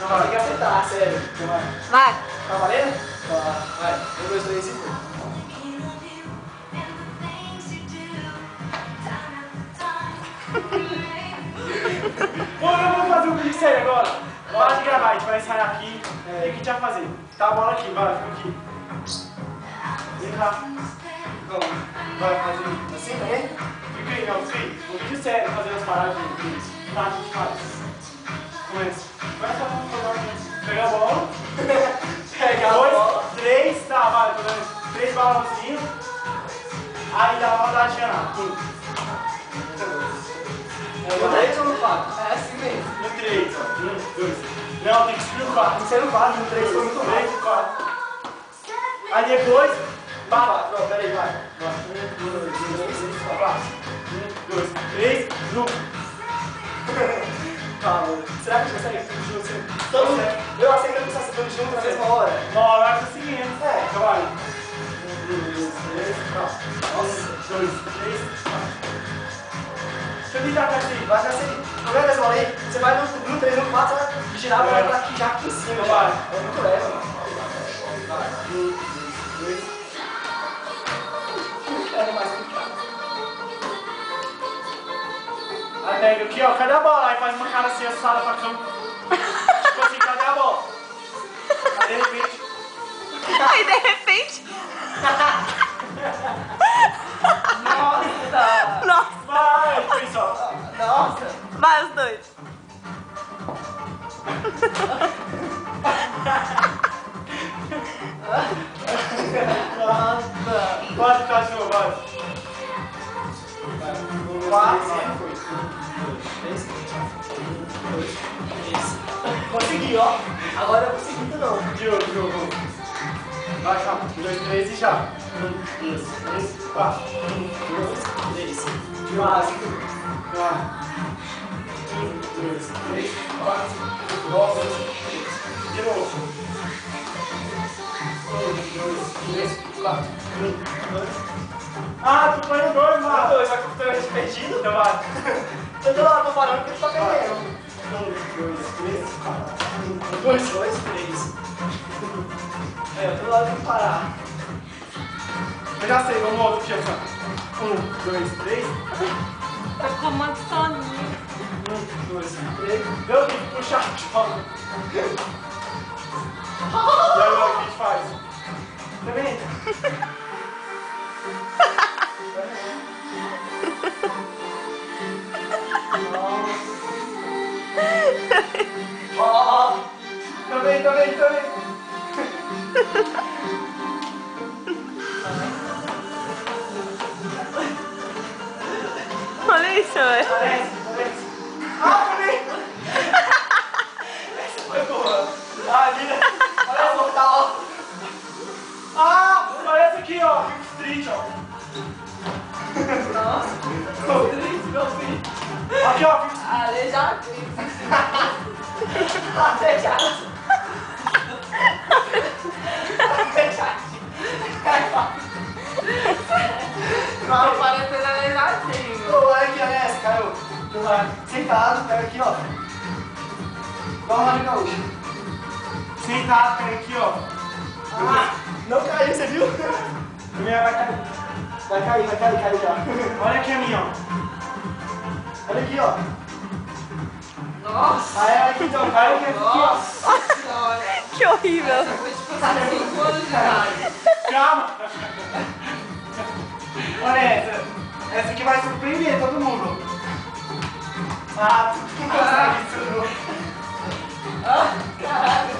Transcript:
Tem que acertar, sério. Vai. Tá valendo? Vai. 1, 2, 3 e foi. Vamos fazer um vídeo sério agora. Para de gravar, a gente vai ensaiar aqui. O que a gente vai fazer? Tá a bola aqui, vai, fica aqui. Vem cá. Vai fazer assim também? Fica aí, não, fica aí. Um vídeo sério, fazer as paradas de tá, a gente faz. Começa. Começa a pegar a bola. Pega a bola. 3, tá, vai, tô vendo. 3 balãozinhos. Aí dá uma rodadinha lá. No 3 ou no 4? É assim mesmo. No 3, ó. 1, 2. Não, tem que subir no 4. Tem que ser no 4. No 3 foi muito bem. 3 e 4. Aí depois. 4. Não, peraí, vai. 1, 2, 3, 4. 1, 2, 3, no. Calma. Será que a gente consegue tudo junto? Eu aceito que a gente está tudo junto na mesma hora. Uma hora vai conseguindo. Então vai. 1, 2, 3, 4. 1, 2, 3, 4. Deixa eu tentar assim, vai assim. Qualquer vez aí, você vai no 3, no 4, você vai girar pra aqui, já aqui em cima. Vai. É muito leve, mano. Vai. 1, 2, 3. É mais complicado. Aí pega aqui, ó, cadê a bola? Aí faz uma cara assim, assada pra cama. Tipo assim, cadê a bola? Aí de repente. Aí de repente. Nossa! Nossa. Vai, pessoal. Nossa! Vai os dois. Nossa! Quase cachorro, vai. 4, 5, 3, 4. Consegui, ó. Agora eu consegui tudo não. De novo. Vai, calma. 1, 2, 3 e já. 1, 2, 3, 4. 1, 2, 3. Mais. 1, 2, 3, 4. 9. De novo. 1, 2, 3, 4. 1, 2. Ah, tu foi no 2, mano. 2, só que eu tô perdido. Então vai. Eu tô lá, tô parando porque tu tá perdendo. 1, 2, 3, 4. 1, 2, 2, 3. É, eu tô lá, tem que parar. Eu já sei, vamos outro aqui, ó. 1, 2, 3. Tá com uma soninha. 1, 2, 3. Eu tenho que puxar. E agora o que a gente faz? Tá vendo? Ó, tá vendo? Olha isso, velho. Parece. Ah, também! Essa foi boa. Ah, linda. Olha essa mortal, ó. Ah, parece aqui, ó. Film Street, ó. Nossa! Triste, meu filho! Aqui, ó. Aleijado! Não, parecendo aleijadinho! Olha aqui, olha essa, caiu. Sentado, pega aqui, ó. Vamos lá de gaúcho. Sentado, pega aqui, ó. Ah, não caiu, você viu? A minha vai cair. Vai cair já. Olha aqui a minha, ó. Olha aqui, ó. Nossa! Aí aqui, então, caiu aqui, ó. Nossa senhora! Que horrível. Essa foi tipo 5 anos de idade! Calma. Olha essa. Essa aqui vai surpreender todo mundo. Ah, tu não consegue isso, não. Ah, caralho!